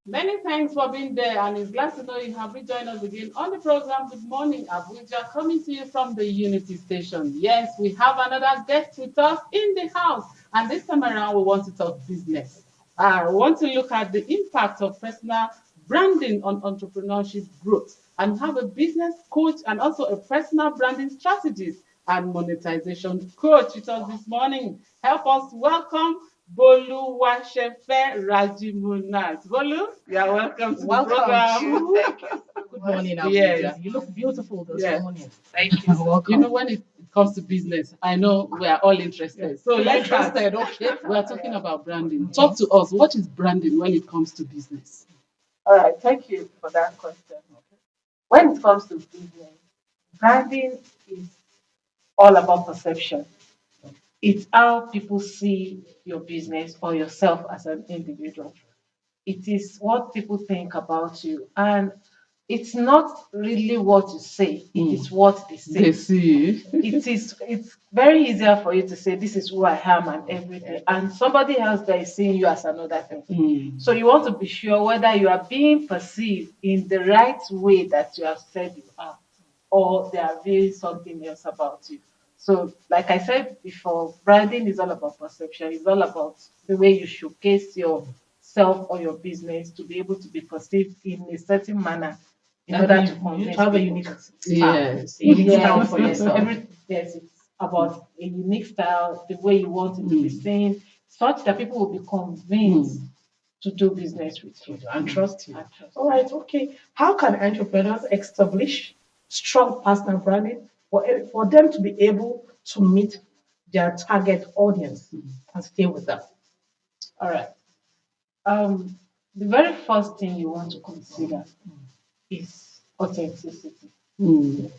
Many thanks for being there, and it's glad to know you have rejoined us again on the program Good Morning Abuja, coming to you from the Unity Station. Yes, we have another guest with us in the house, and this time around, we want to talk business. I want to look at the impact of personal branding on entrepreneurship growth, and have a business coach and also a personal branding strategist and monetization coach with us this morning. Help us welcome Boluwashefe Rajimunat. Bolu, you are welcome to the Welcome program. to. Thank you. Good morning, Abuja. Yes. You look beautiful this Yes. morning. Thank you. You know, when it comes to business, I know we are all interested. So let's start. Interested, okay. We are talking about branding. Talk to us. What is branding when it comes to business? All right. Thank you for that question. When it comes to business, branding is all about perception. It's how people see your business or yourself as an individual. It is what people think about you. And it's not really what you say, it is what they say. They see. It's very easier for you to say this is who I am and everything, and somebody else that is seeing you as another thing. So you want to be sure whether you are being perceived in the right way that you have said you are, or they are viewing something else about you. So, like I said before, branding is all about perception. It's all about the way you showcase yourself or your business to be able to be perceived in a certain manner in order to convince have a people. unique style. Yes. A unique Yes, style for yes, yourself. yes, it's about a unique style, the way you want it to be seen, such that people will be convinced to do business with you. And trust you. And trust. All right, okay. How can entrepreneurs establish strong personal branding for them to be able to meet their target audience and stay with them? All right. The very first thing you want to consider is authenticity. Mm.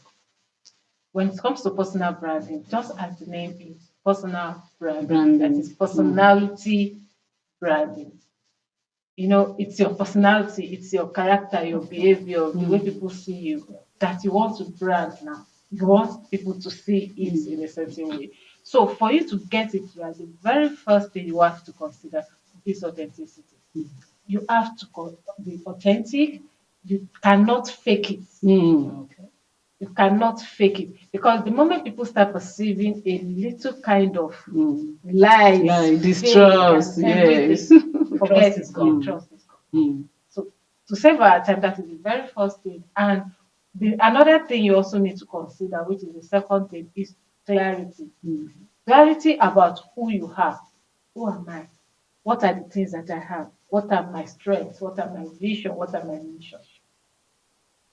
When it comes to personal branding, just as the name is, personal branding, Branding. that is personality branding. You know, it's your personality, it's your character, your behavior, the way people see you that you want to brand now. You want people to see it in a certain way. So for you to get it right, the very first thing you have to consider is authenticity. You have to be authentic. You cannot fake it. Okay. You cannot fake it because the moment people start perceiving a little kind of lies, Like fake distrust, and yes. everything, forget Trust it. is gone. Trust is gone. Mm. So to save our time, that is the very first thing. And another thing you also need to consider, which is the second thing, is clarity. Clarity about who you are. Who am I? What are the things that I have? What are my strengths? What are my vision? What are my mission?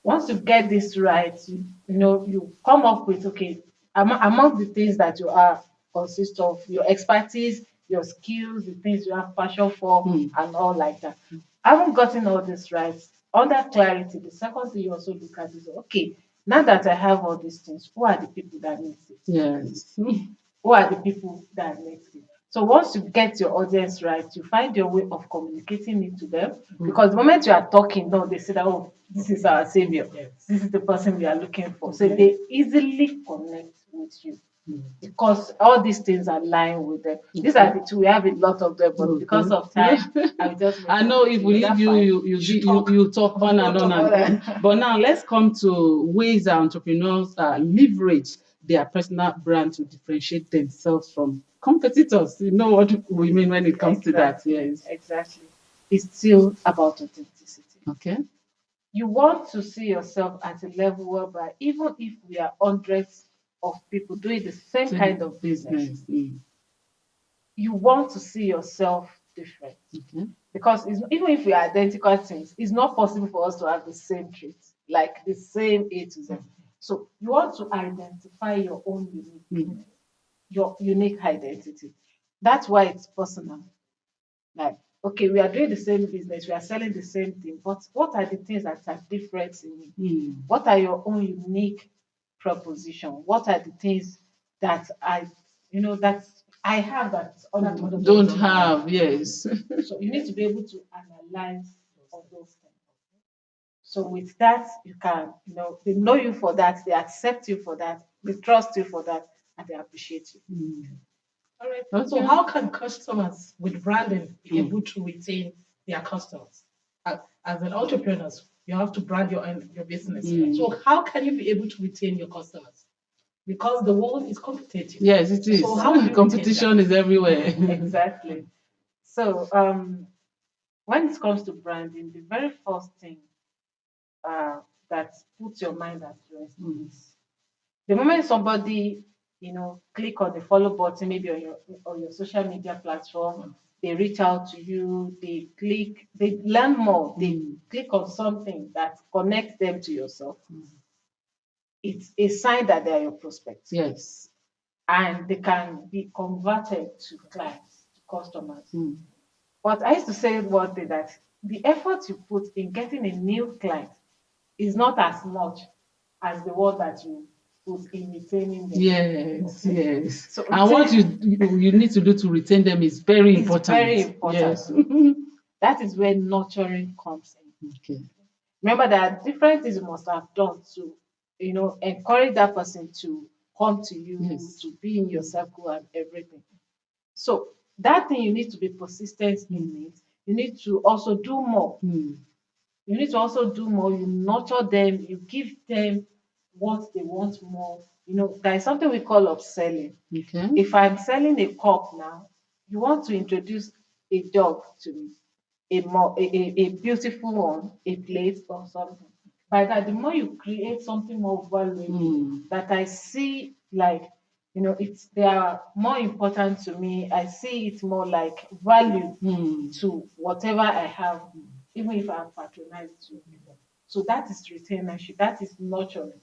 Once you get this right, you know, you come up with, okay, among the things that you are consist of your expertise, your skills, the things you have passion for, and all like that. Having gotten all this right, under clarity, the second thing you also look at is, okay, now that I have all these things, who are the people that need it? Yes. Who are the people that need it? So once you get your audience right, you find your way of communicating it to them. Because the moment you are talking, no, they say that, oh, this is our savior. Yes. This is the person we are looking for. So they easily connect with you. Because all these things align with them. These are the two. We have a lot of them, but because of time, I will just. I know if we leave you, you talk on and on and on. But now let's come to ways that entrepreneurs leverage their personal brand to differentiate themselves from competitors. You know what we mean when it comes to that? Yes. Exactly. It's still about authenticity. Okay. You want to see yourself at a level whereby even if we are hundreds of people doing the same kind of business, you want to see yourself different. Okay. Because even if we are identical things, it's not possible for us to have the same traits, like the same A to Z. So you want to identify your own unique, your unique identity. That's why it's personal. Like, okay, we are doing the same business, we are selling the same thing, but what are the things that are different in you? What are your own unique proposition? What are the things that that I have that other people Don't have, yes. So you need to be able to analyze all those things. So with that, you can, they know you for that, they accept you for that, they trust you for that, and they appreciate you. All right. Okay. So how can customers with branding be able to retain their customers? As an entrepreneur, you have to brand your business. Mm. So how can you be able to retain your customers? Because the world is competitive. Yes, it is. So how do you Competition is everywhere. Exactly. So when it comes to branding, the very first thing that puts your mind at rest is the moment somebody, click on the follow button, maybe on your social media platform, they reach out to you, they learn more, they click on something that connects them to yourself. It's a sign that they are your prospects. Yes. And they can be converted to clients, to customers. But I used to say one thing, that the effort you put in getting a new client is not as much as the one that you put in retaining them. Yes, yes. So and what you need to do to retain them is very It's important. very important. Yes. That is where nurturing comes in. Okay. Remember, there are different things you must have done to, encourage that person to come to you, Yes. to be in your circle and everything. So that thing, you need to be persistent in it. You need to also do more. You need to also do more. You nurture them. You give them what they want more. There is something we call upselling. Okay. If I'm selling a cup now, you want to introduce a dog to me, a beautiful one, a plate or something. By that, the more you create something more valuable that I see, like, they are more important to me. I see it more like value to whatever I have, even if I'm patronized to people. So that is retainership. That is nurturing.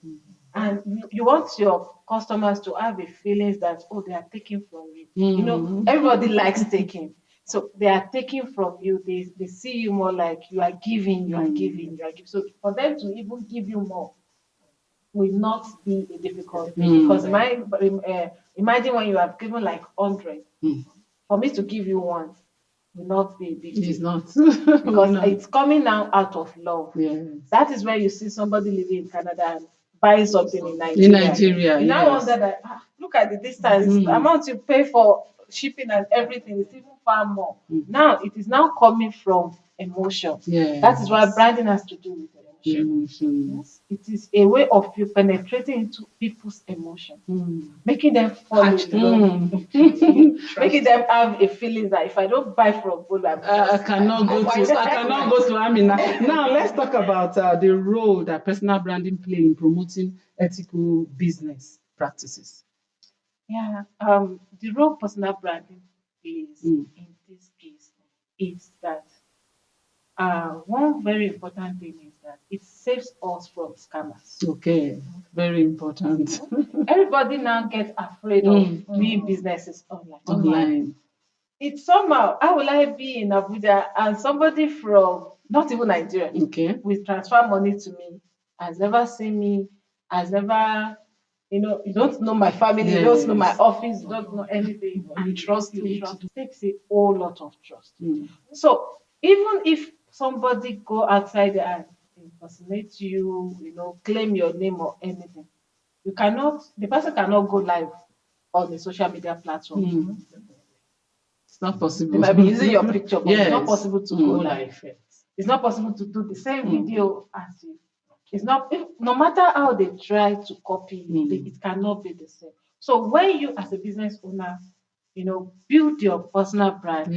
And you want your customers to have a feeling that, oh, they are taking from you. Everybody likes taking. So they are taking from you. They see you more like you are giving, you are giving, you are giving. So for them to even give you more will not be a difficult thing. Because imagine when you have given like 100, for me to give you one will not be a big It's deal. not. Because No. it's coming now out of love. Yes. That is where you see somebody living in Canada and buying something in Nigeria. In Nigeria, You now yes. wonder that, look at the distance, the amount you pay for shipping and everything is even far more. Now it is now coming from emotion. Yes. That is why branding has to do with emotion. Yes. It is a way of you penetrating into people's emotion, making them fall in love, making them have a feeling that if I don't buy from Bolu, I cannot go to Amina. Now let's talk about the role that personal branding play in promoting ethical business practices. Yeah. The role personal branding plays in this case is that one very important thing is that it saves us from scammers. Okay, very important. Everybody now gets afraid of doing businesses Online. It's somehow, how will I be in Abuja and somebody from not even Nigeria will transfer money to me, has never seen me, has never, you don't know my family, you don't know my office, you don't know anything, and trust me. Trust takes a whole lot of trust. So even if somebody go outside there and impersonate you, claim your name or anything, the person cannot go live on the social media platform. It's not possible. They might be using your picture, but it's not Yes. possible to go live. It's not possible to do the same video as you. It's not, no matter how they try to copy you, it cannot be the same. So when you as a business owner, build your personal brand,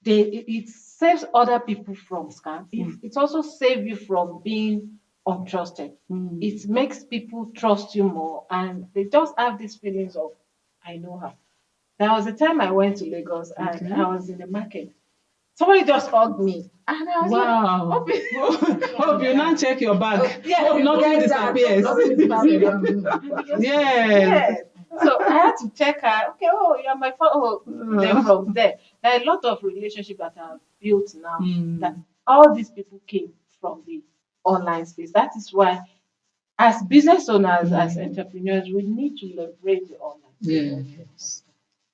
it saves other people from scams. It also saves you from being untrusted. It makes people trust you more, and they just have these feelings of, I know her. There was a time I went to Lagos and I was in the market. Somebody just hugged me. And I was like, hope you now check your bag. Hope nothing disappears. Yes. So I had to check her. Okay, you're my phone. Then from there are a lot of relationships that are built now that all these people came from the online space. That is why, as business owners, as entrepreneurs, we need to leverage the online space. Yes.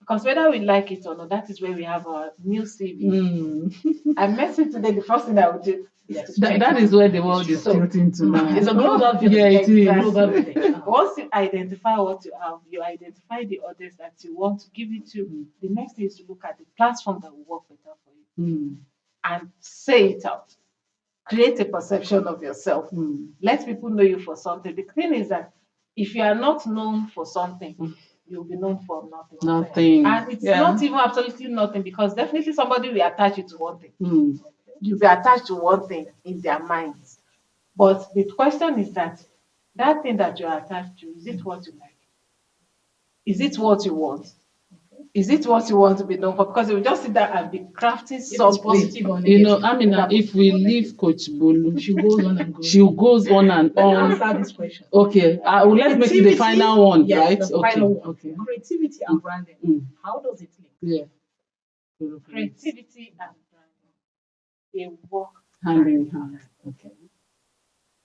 Because whether we like it or not, that is where we have our new CV. I met it today. The first thing I would do is that is where the world is tilting to now. It's a global village. Yeah, it is. Global village. Once you identify what you have, you identify the others that you want to give it to. The next thing is to look at the platform that will work better for you and say it out. create a perception of yourself. Let people know you for something. The thing is that if you are not known for something, you'll be known for nothing. Nothing. And it's not even absolutely nothing, because definitely somebody will attach you to one thing. You'll be attached to one thing in their minds. But the question is that thing that you're attached to, is it what you like? Is it what you want? Is it what you want to be known for? Because you just sit there and be crafting something. Positive or You know, negative. Amina, if we leave Coach Bolu, She goes on and goes. she goes on and Let me on. answer this question. Okay, let's make it the final one, Yes, right? the Okay. final one. Okay. Creativity and branding. How does it link? Yeah. Creativity and branding, they work Hand in hand. Okay.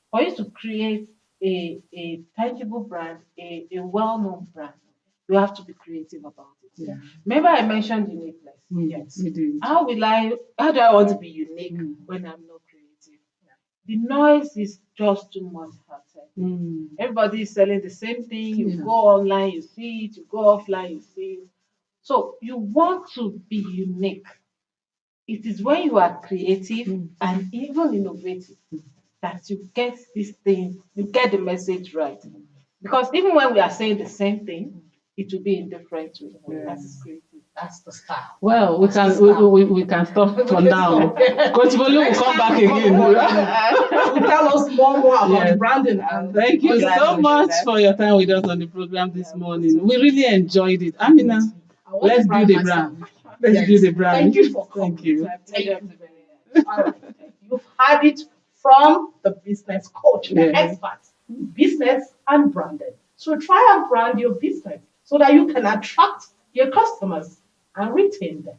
for you to create a tangible brand, a well-known brand, you have to be creative about it. Yeah. Remember I mentioned uniqueness. Yes. You do. How do I want to be unique when I'm not creative? The noise is just too much outside. Everybody is selling the same thing. You go online, you see it. You go offline, you see it. So you want to be unique. It is when you are creative and even innovative that you get this thing, you get the message right. Because even when we are saying the same thing, it will be in different ways. That is creative. That's the style. Well, we can stop for now. Coach Bolu will come back again. Will tell us more about the branding. And Thank you so much for your time with us on the program this morning. We really enjoyed it. Amina, let's do the brand. Let's do the brand. Thank you for coming. Thank you. Thank you. All right. You've had it from the business coach, the expert, business and branding. So try and brand your business so that you can attract your customers and retain them.